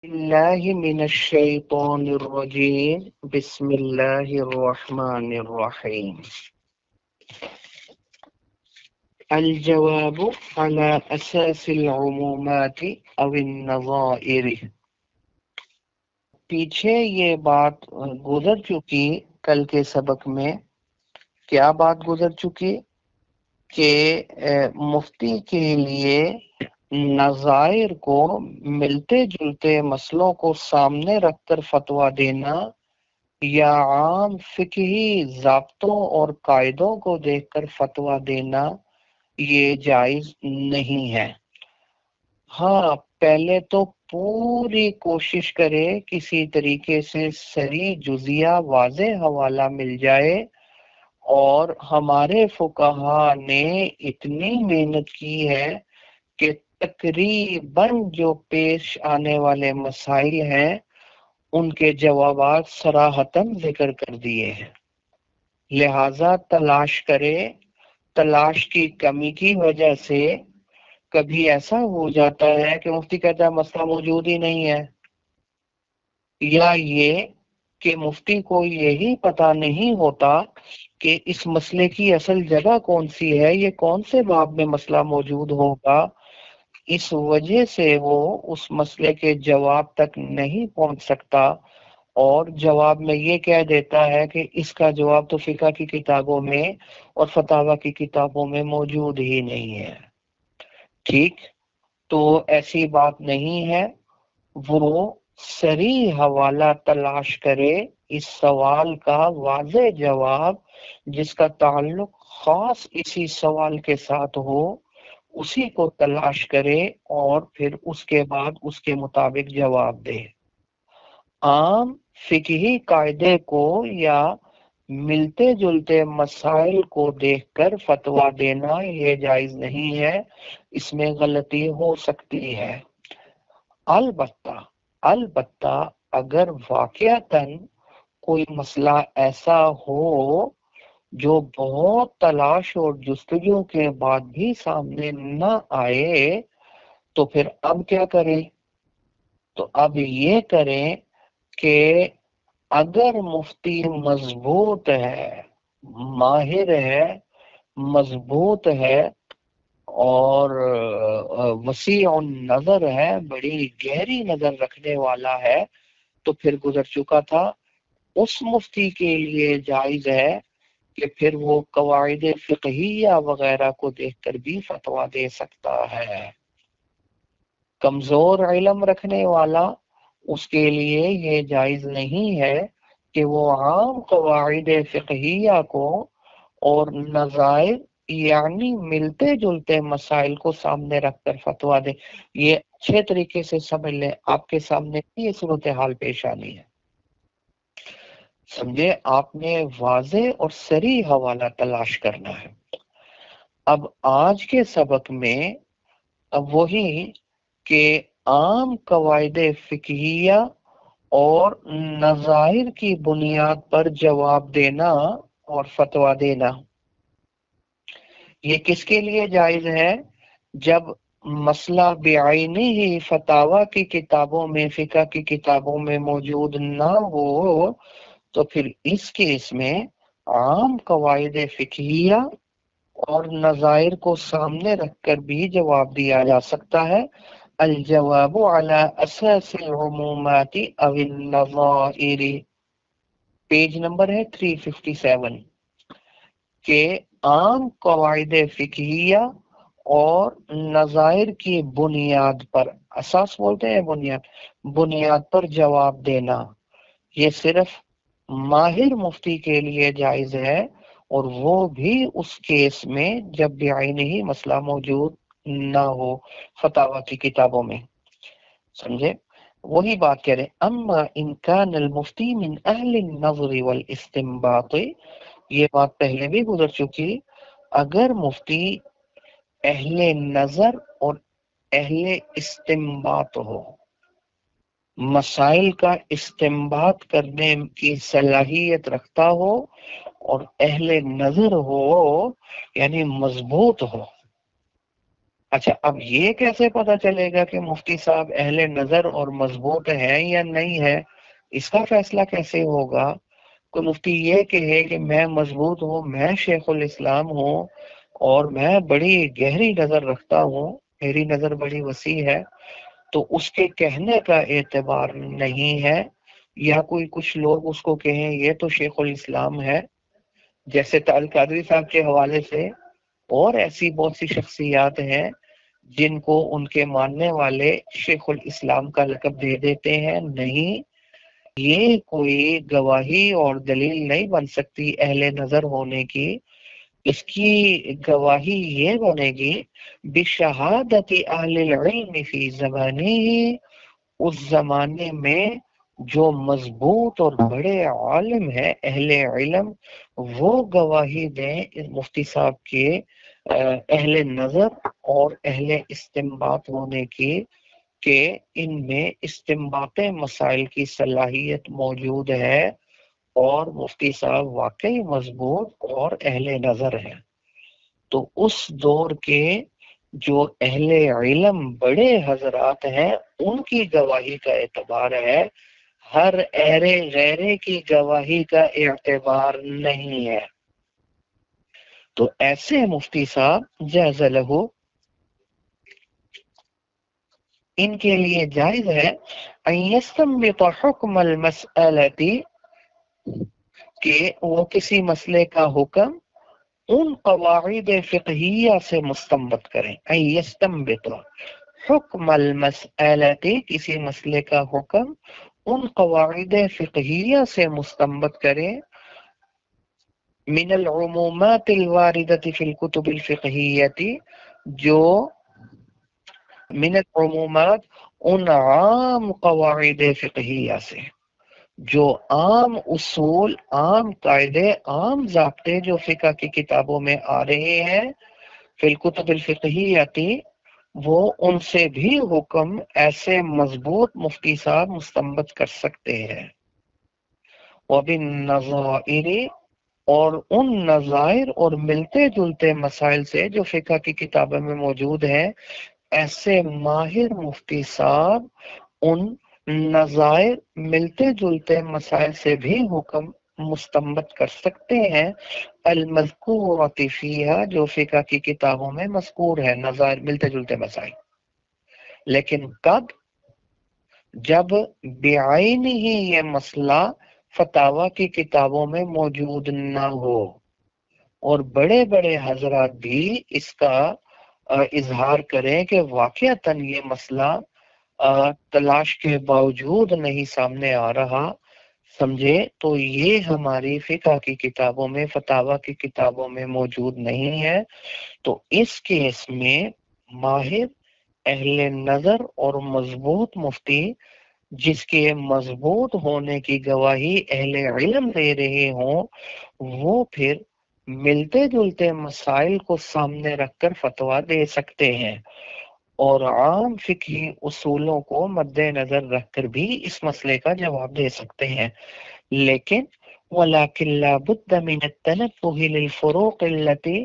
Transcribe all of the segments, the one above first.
اللہ من الشیطان الرجیم بسم اللہ الرحمن الرحیم الجواب على اساس العمومات او النظائر۔ پیچھے یہ بات گزر چکی کل کے سبق میں۔ کیا بات گزر چکی کہ مفتی کے لیے نظائر کو ملتے جلتے مسئلوں کو سامنے رکھ کر فتویٰ دینا یا عام فقہی ضابطوں اور قاعدوں کو دیکھ کر فتویٰ دینا یہ جائز نہیں ہے۔ ہاں، پہلے تو پوری کوشش کرے کسی طریقے سے صریح جزیہ واضح حوالہ مل جائے، اور ہمارے فقہا نے اتنی محنت کی ہے کہ تقریباً جو پیش آنے والے مسائل ہیں ان کے جوابات صراحتاً ذکر کر دیے ہیں۔ لہذا تلاش کرے، تلاش کی کمی کی وجہ سے کبھی ایسا ہو جاتا ہے کہ مفتی کہتا ہے مسئلہ موجود ہی نہیں ہے، یا یہ کہ مفتی کو یہی پتہ نہیں ہوتا کہ اس مسئلے کی اصل جگہ کون سی ہے، یہ کون سے باب میں مسئلہ موجود ہوگا، اس وجہ سے وہ اس مسئلے کے جواب تک نہیں پہنچ سکتا، اور جواب میں یہ کہہ دیتا ہے کہ اس کا جواب تو فقہ کی کتابوں میں اور فتاوی کی کتابوں میں موجود ہی نہیں ہے۔ ٹھیک، تو ایسی بات نہیں ہے، وہ صریح حوالہ تلاش کرے اس سوال کا واضح جواب جس کا تعلق خاص اسی سوال کے ساتھ ہو، اسی کو تلاش کرے اور پھر اس کے بعد اس کے مطابق جواب دے۔ عام فقہی قاعدے کو یا ملتے جلتے مسائل کو دیکھ کر فتویٰ دینا یہ جائز نہیں ہے، اس میں غلطی ہو سکتی ہے۔ البتہ اگر واقعتاً کوئی مسئلہ ایسا ہو جو بہت تلاش اور جستجو کے بعد بھی سامنے نہ آئے تو پھر اب کیا کریں؟ تو اب یہ کریں کہ اگر مفتی مضبوط ہے، ماہر ہے، مضبوط ہے اور وسیع النظر ہے، بڑی گہری نظر رکھنے والا ہے، تو پھر گزر چکا تھا اس مفتی کے لیے جائز ہے کہ پھر وہ قواعد فقہیہ وغیرہ کو دیکھ کر بھی فتویٰ دے سکتا ہے۔ کمزور علم رکھنے والا، اس کے لیے یہ جائز نہیں ہے کہ وہ عام قواعد فقہیہ کو اور نظائر یعنی ملتے جلتے مسائل کو سامنے رکھ کر فتویٰ دے۔ یہ اچھے طریقے سے سمجھ لیں، آپ کے سامنے یہ صورتحال پیش آنی ہے۔ سمجھے، آپ نے واضح اور صریح حوالہ تلاش کرنا ہے۔ اب آج کے سبق میں اب وہی کہ عام قواعد فقہیہ اور نظائر کی بنیاد پر جواب دینا اور فتویٰ دینا، یہ کس کے لیے جائز ہے؟ جب مسئلہ بعینی ہی فتاوی کی کتابوں میں، فقہ کی کتابوں میں موجود نہ ہو تو پھر اس کیس میں عام قواعد فقہیہ اور نظائر کو سامنے رکھ کر بھی جواب دیا جا سکتا ہے۔ الجواب علی اساس العمومات او النظائر، پیج نمبر ہے 357، کہ عام قواعد فقہیہ اور نظائر کی بنیاد پر، اساس بولتے ہیں بنیاد پر جواب دینا، یہ صرف ماہر مفتی کے لیے جائز ہے، اور وہ بھی اس کیس میں جب بعینہ ہی مسئلہ موجود نہ ہو فتاوی کی کتابوں میں۔ سمجھے، وہی بات کہہ رہے ہیں۔ اما ان کان المفتی من اہل النظر والاستنباط، یہ بات پہلے بھی گزر چکی، اگر مفتی اہل نظر اور اہل استنباط ہو، مسائل کا استنباط کرنے کی صلاحیت رکھتا ہو اور اہل نظر ہو، یعنی مضبوط ہو، اچھا، اب یہ کیسے پتا چلے گا کہ مفتی صاحب اہل نظر اور مضبوط ہیں یا نہیں ہے؟ اس کا فیصلہ کیسے ہوگا؟ کوئی مفتی یہ کہے کہ میں مضبوط ہوں، میں شیخ الاسلام ہوں اور میں بڑی گہری نظر رکھتا ہوں، میری نظر بڑی وسیع ہے، تو اس کے کہنے کا اعتبار نہیں ہے، یا کوئی کچھ لوگ اس کو کہیں یہ تو شیخ الاسلام ہے، جیسے القادری صاحب کے حوالے سے، اور ایسی بہت سی شخصیات ہیں جن کو ان کے ماننے والے شیخ الاسلام کا لقب دے دیتے ہیں. نہیں، یہ کوئی گواہی اور دلیل نہیں بن سکتی اہل نظر ہونے کی. اس کی گواہی یہ بنے گی بشہادت اہل العلم فی زمانے، اس زمانے میں جو مضبوط اور بڑے عالم ہے اہل علم، وہ گواہی دیں مفتی صاحب کے اہل نظر اور اہل استنباط ہونے کی، کہ ان میں استنباط مسائل کی صلاحیت موجود ہے اور مفتی صاحب واقعی مضبوط اور اہل نظر ہیں. تو اس دور کے جو اہل علم بڑے حضرات ہیں ان کی گواہی کا اعتبار ہے، ہر ایرے غیرے کی گواہی کا اعتبار نہیں ہے. تو ایسے مفتی صاحب جائز لہو، ان کے لیے جائز ہے ان یستنبط حکم المسئلتی، کہ وہ کسی مسئلے کا حکم ان قواعد فقہیہ سے مستنبط کریں. ان یستنبط حکم المسئلتی، کسی مسئلے کا حکم ان قواعد فقہیہ سے مستنبط کریں، من العمومات الواردة في الكتب الفقہیتی، جو من العمومات ان عام قواعد فقہیہ سے، جو عام اصول، عام قاعدے، عام ضابطے جو فقہ کی کتابوں میں آ رہے ہیں فی الکتب الفقہیتی، وہ ان سے بھی حکم ایسے مضبوط مفتی صاحب مستنبط کر سکتے ہیں. وبالنظائر، اور ان نظائر اور ملتے جلتے مسائل سے جو فقہ کی کتابوں میں موجود ہیں، ایسے ماہر مفتی صاحب ان نظائر، ملتے جلتے مسائل سے بھی حکم مستنبط کر سکتے ہیں، المذکورۃ فیہا، جو فقہ کی کتابوں میں مذکور ہے، نظائر ملتے جلتے مسائل. لیکن کب؟ جب بعین ہی یہ مسئلہ فتاوی کی کتابوں میں موجود نہ ہو اور بڑے بڑے حضرات بھی اس کا اظہار کریں کہ واقعتاً یہ مسئلہ تلاش کے باوجود نہیں سامنے آ رہا، سمجھے، تو یہ ہماری فقہ کی کتابوں میں، فتاوی کی کتابوں میں موجود نہیں ہے. تو اس کیس میں ماہر اہل نظر اور مضبوط مفتی، جس کے مضبوط ہونے کی گواہی اہل علم دے رہے ہوں، وہ پھر ملتے جلتے مسائل کو سامنے رکھ کر فتویٰ دے سکتے ہیں، اور عام فقہی اصولوں کو مد نظر رکھ کر بھی اس مسئلے کا جواب دے سکتے ہیں. لیکن وَلَكِنْ لَا بُدَّ مِنَ التَّنَبُّهِ لِلْفُرُوقِ الَّتِي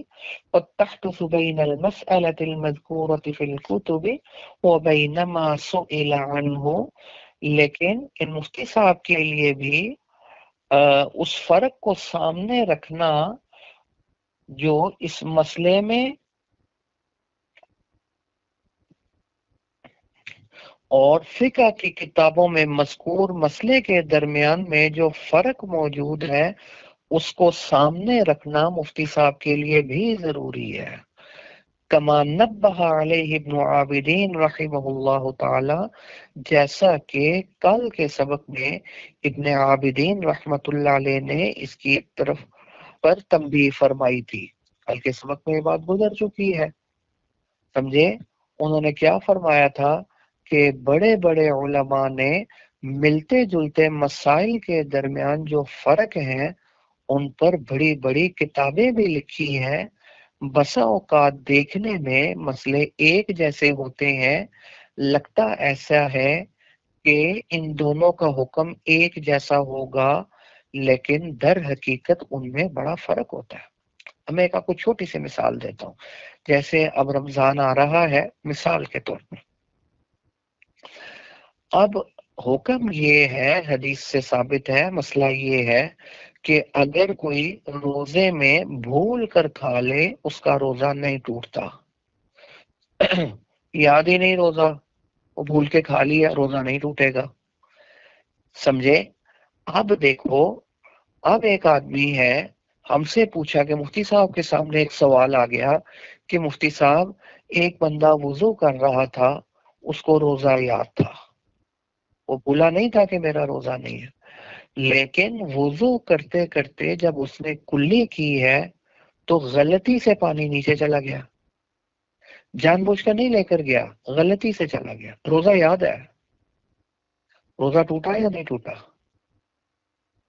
قَدْ تَحْدُثُ بَيْنَ الْمَسْأَلَةِ الْمَذْكُورَةِ فِي الْكُتُبِ وَبَيْنَ مَا سُئِلَ عَنْهُ، لیکن ان مفتی صاحب کے لیے بھی اس فرق کو سامنے رکھنا جو اس مسئلے میں اور فقہ کی کتابوں میں مذکور مسئلے کے درمیان میں جو فرق موجود ہے، اس کو سامنے رکھنا مفتی صاحب کے لیے بھی ضروری ہے. کما نبہ علیہ ابن عابدین رحمہ اللہ تعالی، جیسا کہ کل کے سبق میں ابن عابدین رحمۃ اللہ علیہ نے اس کی طرف پر تنبیہ فرمائی تھی. کل کے سبق میں یہ بات گزر چکی ہے، سمجھے. انہوں نے کیا فرمایا تھا کہ بڑے بڑے علماء نے ملتے جلتے مسائل کے درمیان جو فرق ہیں ان پر بڑی بڑی کتابیں بھی لکھی ہیں. بسا اوقات دیکھنے میں مسئلے ایک جیسے ہوتے ہیں، لگتا ایسا ہے کہ ان دونوں کا حکم ایک جیسا ہوگا، لیکن در حقیقت ان میں بڑا فرق ہوتا ہے. میں ایک آپ کو چھوٹی سی مثال دیتا ہوں. جیسے اب رمضان آ رہا ہے مثال کے طور پر، اب حکم یہ ہے، حدیث سے ثابت ہے، مسئلہ یہ ہے کہ اگر کوئی روزے میں بھول کر کھا لے اس کا روزہ نہیں ٹوٹتا. یاد ہی نہیں روزہ، وہ بھول کے کھا لیا، روزہ نہیں ٹوٹے گا. سمجھے؟ اب دیکھو، اب ایک آدمی ہے، ہم سے پوچھا کہ مفتی صاحب کے سامنے ایک سوال آ گیا کہ مفتی صاحب ایک بندہ وضو کر رہا تھا، اس کو روزہ یاد تھا، وہ بھولا نہیں تھا کہ میرا روزہ نہیں ہے، لیکن وضو کرتے کرتے جب اس نے کلی کی ہے تو غلطی سے پانی نیچے چلا گیا، جان بوجھ کر نہیں لے کر گیا، غلطی سے چلا گیا، روزہ یاد ہے، روزہ ٹوٹا یا نہیں ٹوٹا؟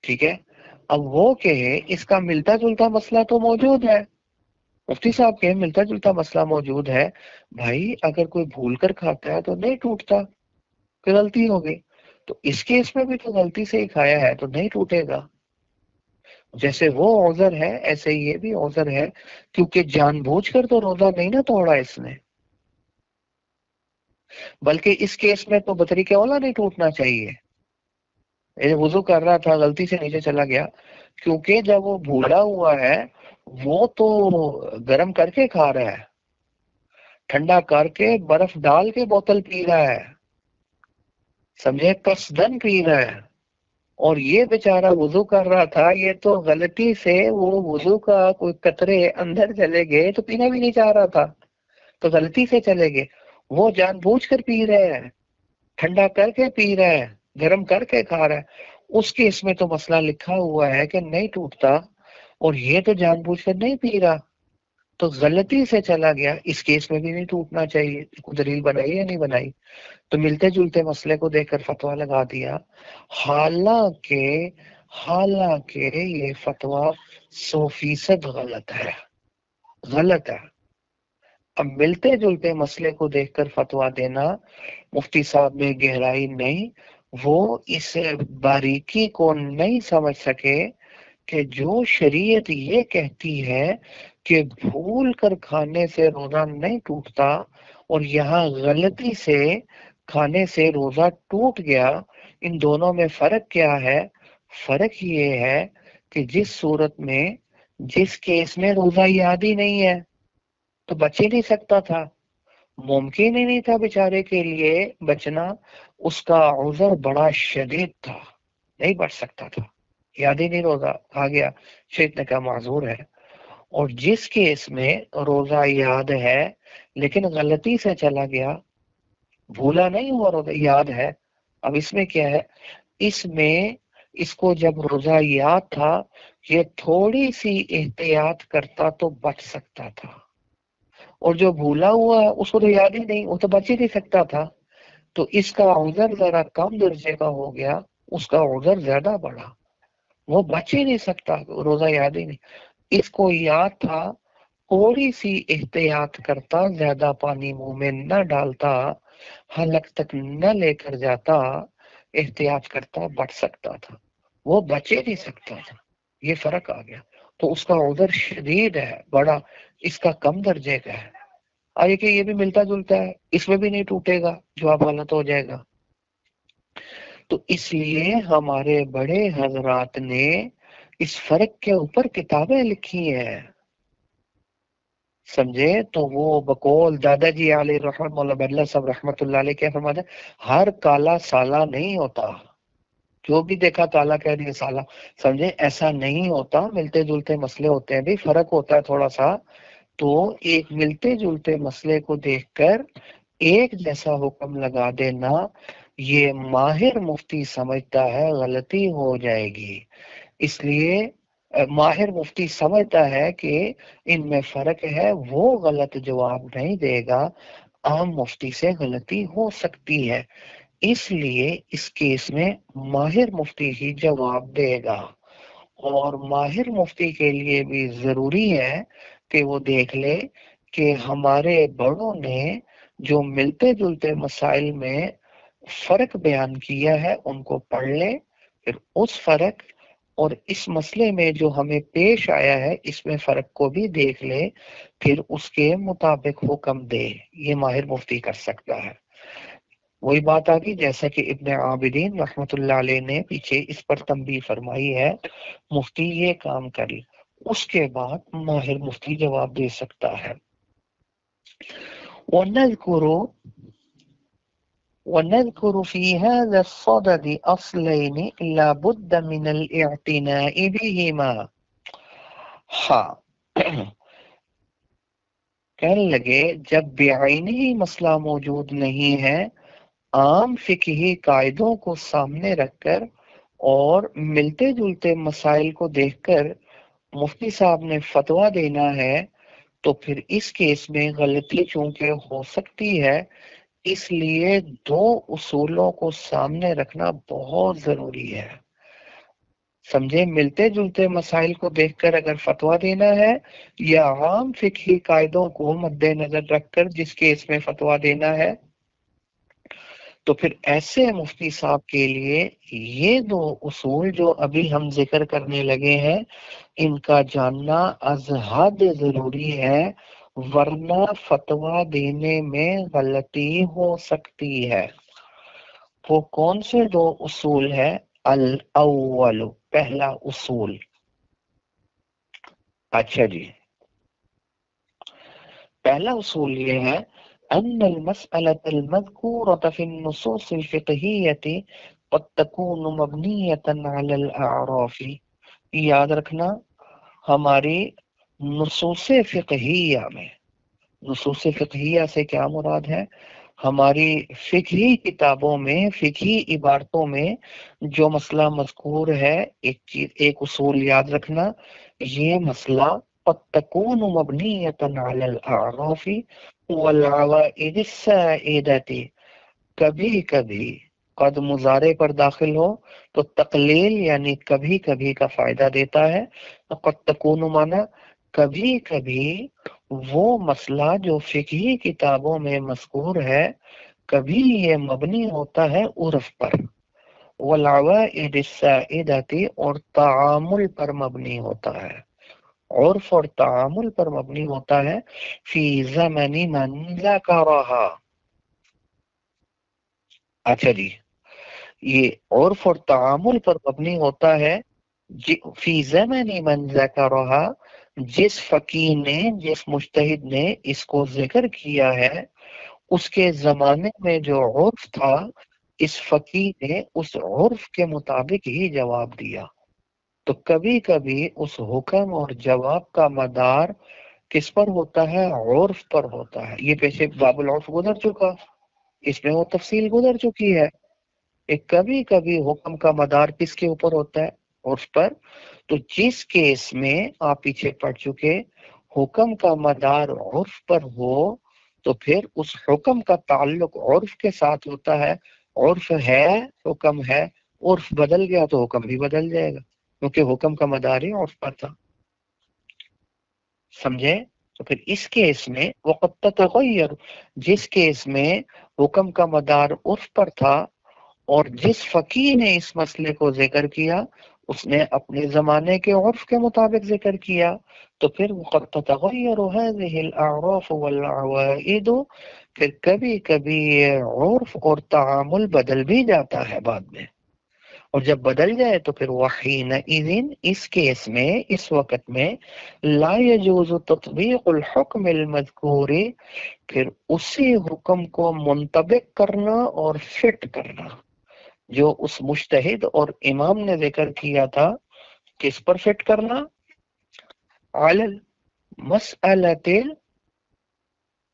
ٹھیک ہے. اب وہ کہ اس کا ملتا جلتا مسئلہ تو موجود ہے، مفتی صاحب کے ملتا جلتا مسئلہ موجود ہے. بھائی اگر کوئی بھول کر کھاتا ہے تو نہیں ٹوٹتا، کہ غلطی ہو گئی، تو اس کیس میں بھی تو غلطی سے ہی کھایا ہے تو نہیں ٹوٹے گا. جیسے وہ عذر ہے ایسے یہ بھی عذر ہے، کیونکہ جان بوجھ کر تو روزہ نہیں نہ توڑا اس نے، بلکہ اس کیس میں تو بطریق اولا نہیں ٹوٹنا چاہیے. وضو کر رہا تھا، غلطی سے نیچے چلا گیا، کیونکہ جب وہ بھولا ہوا ہے وہ تو گرم کر کے کھا رہا ہے، ٹھنڈا کر کے برف ڈال کے بوتل پی رہا ہے، سمجھے، قصدن پی رہا ہے. اور یہ بیچارہ وضو کر رہا تھا، یہ تو غلطی سے وہ وضو کا کوئی قطرے اندر چلے گئے تو پینا بھی نہیں چاہ رہا تھا تو غلطی سے چلے گئے. وہ جان بوجھ کر پی رہے ہیں، ٹھنڈا کر کے پی رہا ہے، گرم کر کے کھا رہا ہے، اس کے اس میں تو مسئلہ لکھا ہوا ہے کہ نہیں ٹوٹتا، اور یہ تو جان بوجھ کر نہیں پی رہا تو غلطی سے چلا گیا، اس کیس میں بھی نہیں ٹوٹنا چاہیے. کوئی دلیل بنائی یا نہیں بنائی؟ تو ملتے جلتے مسئلے کو دیکھ کر فتویٰ لگا دیا. حالانکہ یہ فتویٰ 100% غلط ہے، غلط ہے. اب ملتے جلتے مسئلے کو دیکھ کر فتویٰ دینا، مفتی صاحب میں گہرائی نہیں، وہ اس باریکی کو نہیں سمجھ سکے کہ جو شریعت یہ کہتی ہے کہ بھول کر کھانے سے روزہ نہیں ٹوٹتا اور یہاں غلطی سے کھانے سے روزہ ٹوٹ گیا، ان دونوں میں فرق کیا ہے؟ فرق یہ ہے کہ جس صورت میں، جس کیس میں روزہ یاد ہی نہیں ہے تو بچ ہی نہیں سکتا تھا، ممکن ہی نہیں تھا بیچارے کے لیے بچنا، اس کا عذر بڑا شدید تھا، نہیں بچ سکتا تھا، یاد ہی نہیں روزہ، آ گیا، شیخ نے کہا معذور ہے. اور جس کیس میں روزہ یاد ہے لیکن غلطی سے چلا گیا، بھولا نہیں ہوا، روزہ یاد ہے. اب اس میں کیا ہے؟ اس میں اس کو جب روزہ یاد تھا یہ تھوڑی سی احتیاط کرتا تو بچ سکتا تھا، اور جو بھولا ہوا اس کو تو یاد ہی نہیں، وہ تو بچ ہی نہیں سکتا تھا. تو اس کا عذر ذرا کم درجے کا ہو گیا، اس کا عذر زیادہ بڑا، وہ بچ ہی نہیں سکتا، روزہ یاد ہی نہیں. اس کو یاد تھا، تھوڑی سی احتیاط کرتا، زیادہ پانی منہ میں نہ ڈالتا، حلق تک نہ لے کر جاتا، احتیاط کرتا، بچ سکتا تھا، وہ بچے نہیں سکتا تھا. یہ فرق آ گیا. تو اس کا عذر شدید ہے، بڑا، اس کا کم درجے کا ہے. آئے کہ یہ بھی ملتا جلتا ہے، اس میں بھی نہیں ٹوٹے گا، جواب غلط ہو جائے گا. تو اس لیے ہمارے بڑے حضرات نے اس فرق کے اوپر کتابیں لکھی ہیں، سمجھے. تو وہ بقول دادا جی علیہ رحمت مولا بدلہ صاحب رحمت اللہ علیہ کیا فرماتے ہیں، ہر کالا سالہ نہیں ہوتا، جو بھی دیکھا کالا کہہ دیا سالہ، سمجھے، ایسا نہیں ہوتا، ملتے جلتے مسئلے ہوتے ہیں، بھی فرق ہوتا ہے تھوڑا سا. تو ایک ملتے جلتے مسئلے کو دیکھ کر ایک جیسا حکم لگا دینا، یہ ماہر مفتی سمجھتا ہے غلطی ہو جائے گی. اس لیے ماہر مفتی سمجھتا ہے کہ ان میں فرق ہے، وہ غلط جواب نہیں دے گا، عام مفتی سے غلطی ہو سکتی ہے، اس لیے اس کیس میں ماہر مفتی ہی جواب دے گا. اور ماہر مفتی کے لیے بھی ضروری ہے کہ وہ دیکھ لے کہ ہمارے بڑوں نے جو ملتے جلتے مسائل میں فرق بیان کیا ہے ان کو پڑھ لے، پھر اس فرق اور اس مسئلے میں جو ہمیں پیش آیا ہے اس میں فرق کو بھی دیکھ لے، پھر اس کے مطابق حکم دے، یہ ماہر مفتی کر سکتا ہے۔ وہی بات آ گئی جیسا کہ ابن عابدین رحمت اللہ علیہ نے پیچھے اس پر تنبیہ فرمائی ہے، مفتی یہ کام کرے، اس کے بعد ماہر مفتی جواب دے سکتا ہے۔ وَنَذْكُرُ فِي هَذَا الصَّدَدِ أَصْلَيْنِ لَا بُدَّ مِنَ الْإِعْتِنَاءِ بِهِمَا۔ ہاں کہنے لگے جب بعینی ہی مسئلہ موجود نہیں ہے، عام فقہی قاعدوں کو سامنے رکھ کر اور ملتے جلتے مسائل کو دیکھ کر مفتی صاحب نے فتویٰ دینا ہے، تو پھر اس کیس میں غلطی چونکہ ہو سکتی ہے، اس لیے دو اصولوں کو سامنے رکھنا بہت ضروری ہے۔ سمجھے، ملتے جلتے مسائل کو دیکھ کر اگر فتویٰ دینا ہے یا عام فقہی قاعدوں کو مد نظر رکھ کر جس کیس میں فتویٰ دینا ہے، تو پھر ایسے مفتی صاحب کے لیے یہ دو اصول جو ابھی ہم ذکر کرنے لگے ہیں ان کا جاننا از حد ضروری ہے، ورنہ فتویٰ دینے میں غلطی ہو سکتی ہے۔ وہ کون سے دو اصول ہے؟ الاول، پہلا اصول۔ اچھا جی، پہلا اصول یہ ہے ان المسألة المذكورة في النصوص الفقهية قد تكون مبنية على الاعراف۔ یاد رکھنا ہماری نصوص فقہیہ میں، نصوص فقہیہ سے کیا مراد ہے؟ ہماری فقہی کتابوں میں، فقہی عبارتوں میں جو مسئلہ مذکور ہے، ایک اصول یاد رکھنا، یہ مسئلہ قد تكون مبنية على الاعراف والعوائد السائدة، کبھی کبھی قد مضارع پر داخل ہو تو تقلیل یعنی کبھی کبھی کا فائدہ دیتا ہے، قد تكون مانا کبھی کبھی وہ مسئلہ جو فقہی کتابوں میں مذکور ہے کبھی یہ مبنی ہوتا ہے عرف پر، والعوائد السائدة اور تعامل پر مبنی ہوتا ہے، عرف اور تعامل پر مبنی ہوتا ہے، فی زمن من ذکرہا۔ اچھا جی، یہ عرف اور تعامل پر مبنی ہوتا ہے فی زمن من ذکرہا، جس فقیہ نے، جس مجتہد نے اس کو ذکر کیا ہے اس کے زمانے میں جو عرف تھا، اس فقیہ نے اس عرف کے مطابق ہی جواب دیا۔ تو کبھی کبھی اس حکم اور جواب کا مدار کس پر ہوتا ہے؟ عرف پر ہوتا ہے۔ یہ پیچھے باب العرف گزر چکا، اس میں وہ تفصیل گزر چکی ہے۔ ایک کبھی کبھی حکم کا مدار کس کے اوپر ہوتا ہے؟ عرف پر۔ تو جس کیس میں آپ پیچھے پڑھ چکے حکم کا مدار عرف پر ہو تو پھر اس حکم کا تعلق عرف کے ساتھ ہوتا ہے، عرف ہے حکم ہے، عرف بدل گیا تو حکم بھی بدل جائے گا کیونکہ حکم کا مدار ہی عرف پر تھا، سمجھے؟ تو پھر اس کیس میں وقت تتغیر، جس کیس میں حکم کا مدار عرف پر تھا اور جس فقیہ نے اس مسئلے کو ذکر کیا اس نے اپنے زمانے کے عرف کے مطابق ذکر کیا، تو پھر وقد تتغیر هذه الاعراف والعوائد، پھر کبھی کبھی یہ عرف اور تعامل بدل بھی جاتا ہے بعد میں، اور جب بدل جائے تو پھر وحینئذ، اس کیس میں، اس وقت میں، لا یجوز تطبیق الحکم المذکور، پھر اسی حکم کو منطبق کرنا اور فٹ کرنا جو اس مجتہد اور امام نے ذکر کیا تھا، کس پر فٹ کرنا؟ علی المسألۃ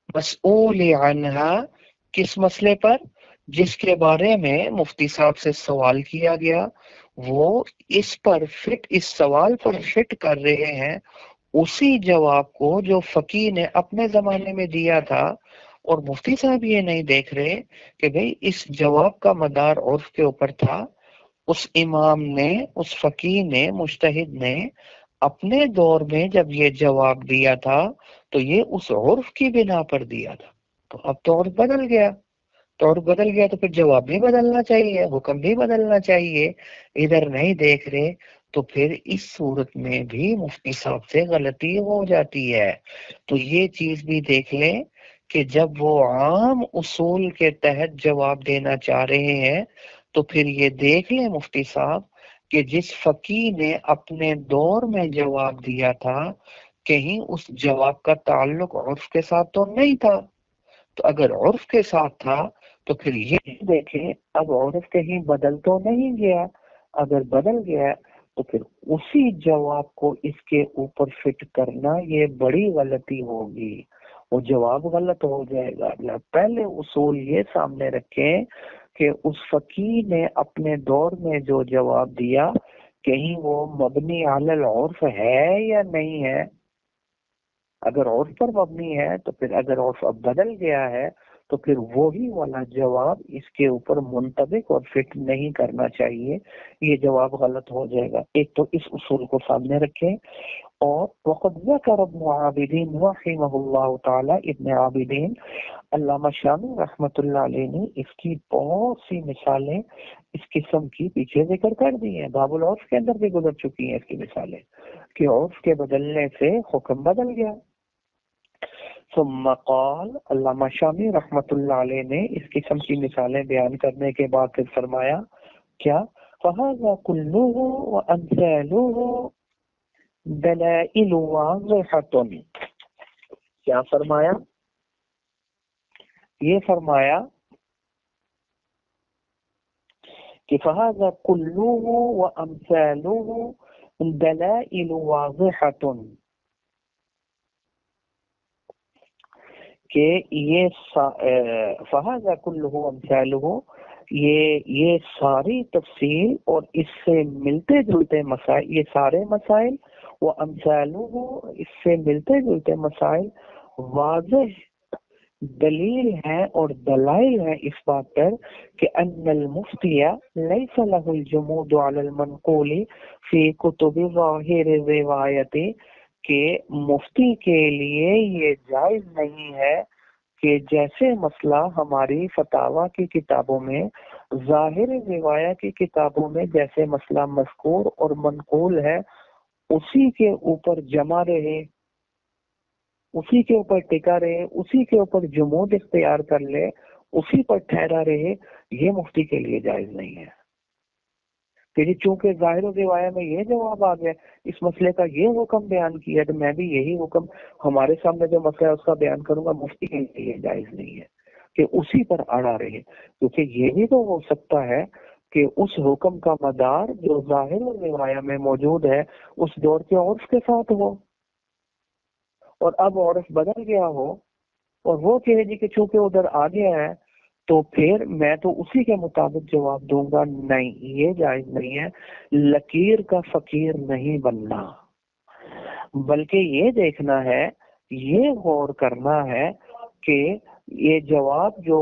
المسئول عنہا، کس مسئلے پر؟ جس کے بارے میں مفتی صاحب سے سوال کیا گیا، وہ اس پر فٹ، اس سوال پر فٹ کر رہے ہیں اسی جواب کو جو فقیہ نے اپنے زمانے میں دیا تھا، اور مفتی صاحب یہ نہیں دیکھ رہے کہ بھئی اس جواب کا مدار عرف کے اوپر تھا، اس امام نے، اس فقیہ نے، مجتہد نے اپنے دور میں جب یہ جواب دیا تھا تو یہ اس عرف کی بنا پر دیا تھا، تو اب تو عرف بدل گیا، تو عرف بدل گیا تو پھر جواب بھی بدلنا چاہیے، حکم بھی بدلنا چاہیے، ادھر نہیں دیکھ رہے تو پھر اس صورت میں بھی مفتی صاحب سے غلطی ہو جاتی ہے۔ تو یہ چیز بھی دیکھ لیں کہ جب وہ عام اصول کے تحت جواب دینا چاہ رہے ہیں تو پھر یہ دیکھ لیں مفتی صاحب کہ جس فقیہ نے اپنے دور میں جواب دیا تھا کہیں اس جواب کا تعلق عرف کے ساتھ تو نہیں تھا، تو اگر عرف کے ساتھ تھا تو پھر یہ دیکھیں اب عرف کہیں بدل تو نہیں گیا، اگر بدل گیا تو پھر اسی جواب کو اس کے اوپر فٹ کرنا یہ بڑی غلطی ہوگی، وہ جواب غلط ہو جائے گا۔ پہلے اصول یہ سامنے رکھیں کہ اس فقیہ نے اپنے دور میں جو جواب دیا کہیں وہ مبنی علی العرف ہے یا نہیں ہے۔ اگر عرف پر مبنی ہے تو پھر اگر عرف اب بدل گیا ہے تو پھر وہی والا جواب اس کے اوپر منطبق اور فٹ نہیں کرنا چاہیے، یہ جواب غلط ہو جائے گا۔ ایک تو اس اصول کو سامنے رکھیں، اور وقد ذکر ابن عابدین رحمہ اللہ تعالی، ابن عابدین علامہ شامی رحمۃ اللہ علیہ نے اس کی بہت سی مثالیں اس قسم کی پیچھے ذکر کر دی ہیں، باب العرف کے اندر بھی گزر چکی ہیں اس کی مثالیں کہ عرف کے بدلنے سے حکم بدل گیا۔ ثم قال، علامہ شامی رحمۃ اللہ علیہ نے اس قسم کی مثالیں بیان کرنے کے بعد پھر فرمایا کیا؟ فَهَذَا كُلُّهُ وَأَمْثَالُهُ دَلَائِلُ وَاضِحَةٌ، کیا فرمایا؟ یہ فرمایا کہ فَهَذَا كُلُّهُ وَأَمْثَالُهُ دَلَائِلُ وَاضِحَةٌ، کہ یہ فَهَذَا كُلُّهُ وَأَمْثَالُهُ، یہ ساری تفصیل اور اس سے ملتے جلتے مسائل، یہ سارے مسائل وَأَمْثَالُهُ، اس سے ملتے جلتے مسائل واضح دلیل ہیں اور دلائل ہیں اس بات پر کہ ان المفتی لیس له الجمود على المنقول فی کتب ظاہر روایت، کہ مفتی کے لیے یہ جائز نہیں ہے کہ جیسے مسئلہ ہماری فتاوی کی کتابوں میں، ظاہر روایت کی کتابوں میں جیسے مسئلہ مذکور اور منقول ہے اسی کے اوپر جمع رہے، اسی کے اوپر ٹکا رہے، اسی کے اوپر جمود اختیار کر لے، اسی پر ٹھہرا رہے، یہ مفتی کے لیے جائز نہیں ہے۔ کہ جی چونکہ ظاہر و روایت میں یہ جواب آ گیا، اس مسئلے کا یہ حکم بیان کیا تو میں بھی یہی حکم ہمارے سامنے جو مسئلہ ہے اس کا بیان کروں گا، مفتی کے لیے جائز نہیں ہے کہ اسی پر اڑا رہے، کیونکہ یہ بھی تو ہو سکتا ہے کہ اس حکم کا مدار جو ظاہر و روایت میں موجود ہے اس دور کے عرف کے ساتھ ہو، اور اب عرف بدل گیا ہو اور وہ کہے جی کہ چونکہ ادھر آ گیا ہے تو پھر میں تو اسی کے مطابق جواب دوں گا، نہیں، یہ جائز نہیں ہے۔ لکیر کا فقیر نہیں بننا، بلکہ یہ دیکھنا ہے، یہ غور کرنا ہے کہ یہ جواب جو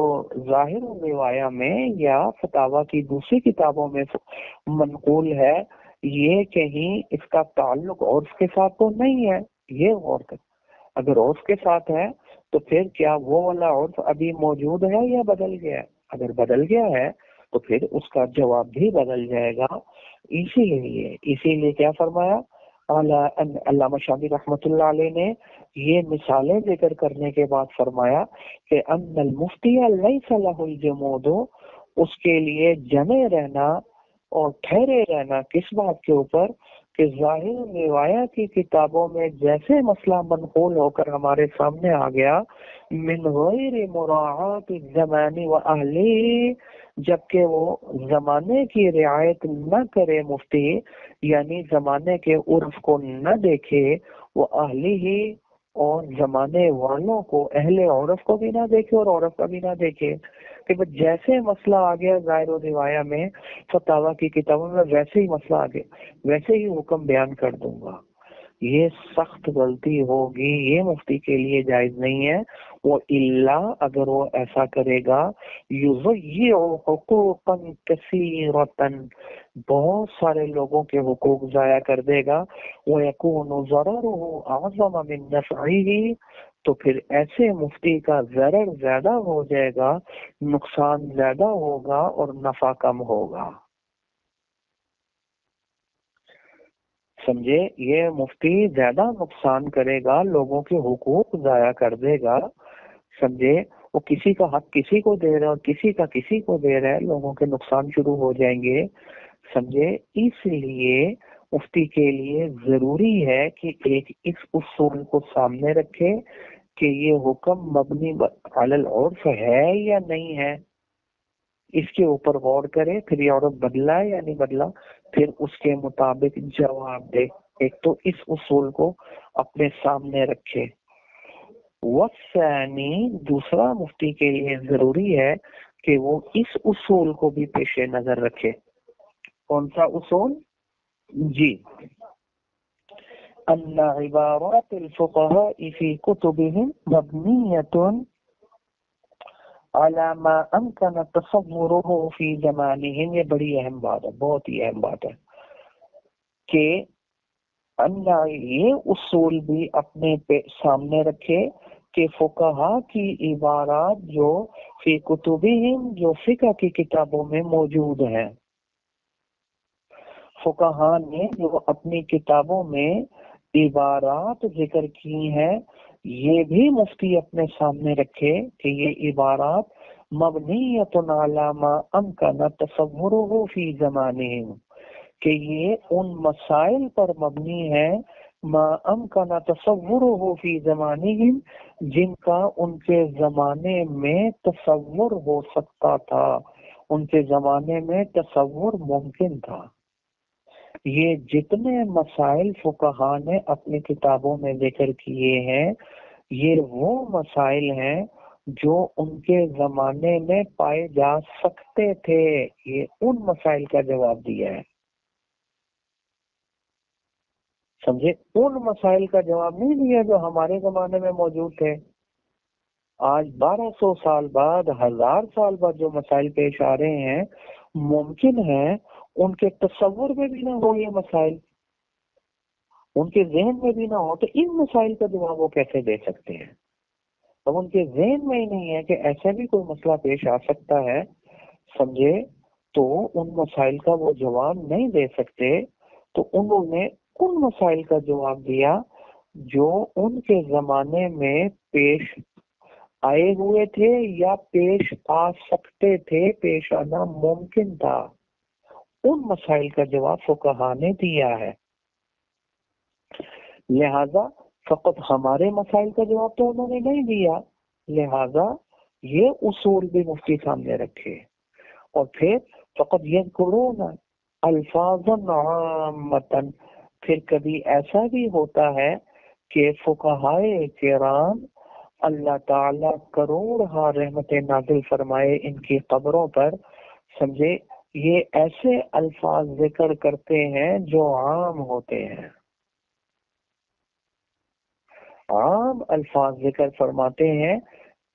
ظاہر روایہ میں یا فتاوی کی دوسری کتابوں میں منقول ہے یہ کہیں اس کا تعلق عرف کے ساتھ تو نہیں ہے، یہ غور کر۔ اگر عرف کے ساتھ ہے تو پھر کیا وہ والا عرف ابھی موجود ہے یا بدل گیا ہے؟ اگر بدل گیا ہے تو پھر اس کا جواب بھی بدل جائے گا۔ اسی لیے کیا فرمایا علامہ شامی رحمۃ اللہ علیہ نے یہ مثالیں ذکر کرنے کے بعد فرمایا کہ ان المفتی لیس له الجمود، اس کے لیے جمے رہنا اور ٹھہرے رہنا کس بات کے اوپر کہ ظاہر روایت کی کتابوں میں جیسے مسئلہ منقول ہو کر ہمارے سامنے آ گیا، من غیر مراعات الزمان و اہلی، جبکہ وہ زمانے کی رعایت نہ کرے مفتی، یعنی زمانے کے عرف کو نہ دیکھے، وہ اہلی ہی، اور زمانے والوں کو، اہل عرف کو بھی نہ دیکھے اور عرف کا بھی نہ دیکھے، کہ جیسے مسئلہ آ گیا ظاہر و روایہ میں فتاوی کی کتابوں میں ویسے ہی مسئلہ آ گیا ویسے ہی حکم بیان کر دوں گا، یہ سخت غلطی ہوگی، یہ مفتی کے لیے جائز نہیں ہے۔ وہ اللہ، اگر وہ ایسا کرے گا یضیع حقوقا کثیرۃ، بہت سارے لوگوں کے حقوق ضائع کر دے گا، وَيَكُونُ ضَرَرُهُ أَعْظَمَ مِن نَفْعِهِ، تو پھر ایسے مفتی کا ضرر زیادہ ہو جائے گا، نقصان زیادہ ہوگا اور نفع کم ہوگا۔ سمجھے؟ یہ مفتی زیادہ نقصان کرے گا، لوگوں کے حقوق ضائع کر دے گا، سمجھے؟ وہ کسی کا حق کسی کو دے رہا ہے اور کسی کا کسی کو دے رہا ہے، لوگوں کے نقصان شروع ہو جائیں گے، سمجھے؟ اس لیے مفتی کے لیے ضروری ہے کہ ایک اس اصول کو سامنے رکھے کہ یہ حکم مبنی علی العرف ہے یا نہیں ہے، اس کے اوپر غور کرے، پھر یہ عرف بدلا ہے یا نہیں بدلا، پھر اس کے مطابق جواب دے۔ ایک تو اس اصول کو اپنے سامنے رکھے۔ والثانی، دوسرا مفتی کے لیے ضروری ہے کہ وہ اس اصول کو بھی پیش نظر رکھے۔ کون سا اصول؟ جی، ان عبارات الفقهاء في كتبهم مبنية على ما امكن تصوره في زمانهم۔ یہ بڑی اہم بات ہے، بہت ہی اہم بات ہے کہ یہ اصول بھی اپنے سامنے رکھے کہ فقہا کی عبارات جو فی کتبہم، جو فقہ کی کتابوں میں موجود ہیں، فقہا نے جو اپنی کتابوں میں عبارات ذکر کی ہیں، یہ بھی مفتی اپنے سامنے رکھے کہ یہ عبارات مبنیۃ علی ما امکن تصورہ فی زمانہم، کہ یہ ان مسائل پر مبنی ہے ما امکن تصورہ فی زمانہم، جن کا ان کے زمانے میں تصور ہو سکتا تھا، ان کے زمانے میں تصور ممکن تھا۔ یہ جتنے مسائل فقہا نے اپنی کتابوں میں ذکر کیے ہیں، یہ وہ مسائل ہیں جو ان کے زمانے میں پائے جا سکتے تھے، یہ ان مسائل کا جواب دیا ہے، سمجھے؟ ان مسائل کا جواب نہیں دیا جو ہمارے زمانے میں موجود تھے۔ آج 1200 سال بعد، 1000 سال بعد جو مسائل پیش آ رہے ہیں، ممکن ہے ان کے تصور میں بھی نہ ہو یہ مسائل، ان کے ذہن میں بھی نہ ہو، تو ان مسائل کا جواب وہ کیسے دے سکتے ہیں؟ اب ان کے ذہن میں ہی نہیں ہے کہ ایسا بھی کوئی مسئلہ پیش آ سکتا ہے، سمجھے؟ تو ان مسائل کا وہ جواب نہیں دے سکتے، تو انہوں نے ان مسائل کا جواب دیا جو ان کے زمانے میں پیش آئے ہوئے تھے یا پیش آ سکتے تھے، پیش آنا ممکن تھا، ان مسائل کا جواب فقہا نے دیا ہے۔ لہذا فقط ہمارے مسائل کا جواب تو انہوں نے نہیں دیا، لہذا یہ اصول بھی مفتی سامنے رکھے۔ اور پھر فقط یذکرون الفاظا عامتا، پھر کبھی ایسا بھی ہوتا ہے کہ فقہائے کرام، اللہ تعالیٰ کروڑ رحمت نازل فرمائے ان کی قبروں پر، سمجھے؟ یہ ایسے الفاظ ذکر کرتے ہیں جو عام ہوتے ہیں، عام الفاظ ذکر فرماتے ہیں،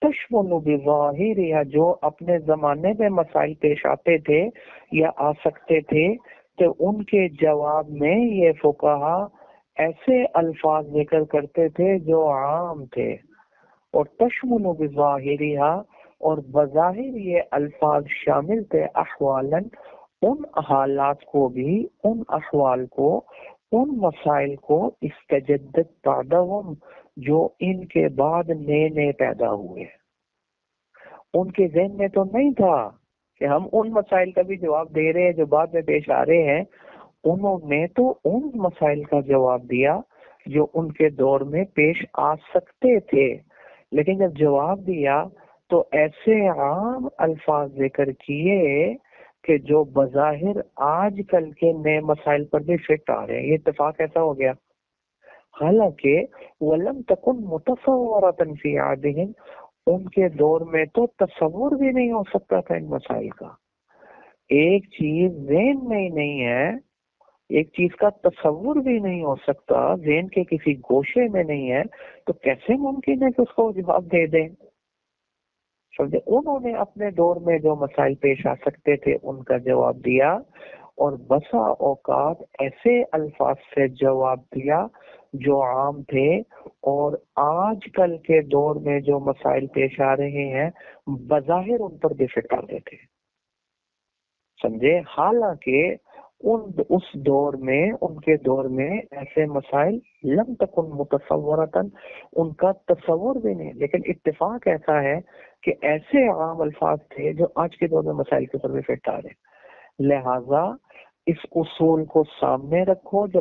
تشمل بظاہر، یا جو اپنے زمانے میں مسائل پیش آتے تھے یا آ سکتے تھے، تو ان کے جواب میں یہ فقہا ایسے الفاظ ذکر کرتے تھے جو عام تھے، اور تشمل بظاہرہا، اور بظاہر یہ الفاظ شامل تھے، احوالاً، ان حالات کو بھی، ان احوال کو، ان مسائل کو، استجدت بعدہم، جو ان کے بعد نئے نئے پیدا ہوئے۔ ان کے ذہن میں تو نہیں تھا کہ ہم ان مسائل کا بھی جواب دے رہے ہیں جو بعد میں پیش آ رہے ہیں، انہوں نے تو ان مسائل کا جواب دیا جو ان کے دور میں پیش آ سکتے تھے، لیکن جب جواب دیا تو ایسے عام الفاظ ذکر کیے کہ جو بظاہر آج کل کے نئے مسائل پر بھی فٹ آ رہے ہیں۔ یہ اتفاق ایسا ہو گیا، حالانکہ وَلَمْ تَكُنْ مُتَصَوَّرَةً فِي عَهْدِهِمْ، ان کے دور میں تو تصور بھی نہیں ہو سکتا تھا ان مسائل کا۔ ایک چیز ذہن میں ہی نہیں ہے، ایک چیز کا تصور بھی نہیں ہو سکتا، ذہن کے کسی گوشے میں نہیں ہے، تو کیسے ممکن ہے کہ اس کو جواب دے دیں؟ سمجھے؟ انہوں نے اپنے دور میں جو مسائل پیش آ سکتے تھے ان کا جواب دیا، اور بسا اوقات ایسے الفاظ سے جواب دیا جو عام تھے، اور آج کل کے دور میں جو مسائل پیش آ رہے ہیں بظاہر ان پر بھی فٹ آتے تھے، سمجھے؟ حالانکہ اس دور میں، ان کے دور میں ایسے مسائل لم تکن متصورتاً، ان کا تصور بھی نہیں، لیکن اتفاق ایسا ہے کہ ایسے عام الفاظ تھے جو آج کے دور میں مسائل کے اوپر بھی فٹ آ رہے ہیں۔ لہٰذا اس اصول کو سامنے رکھو، جب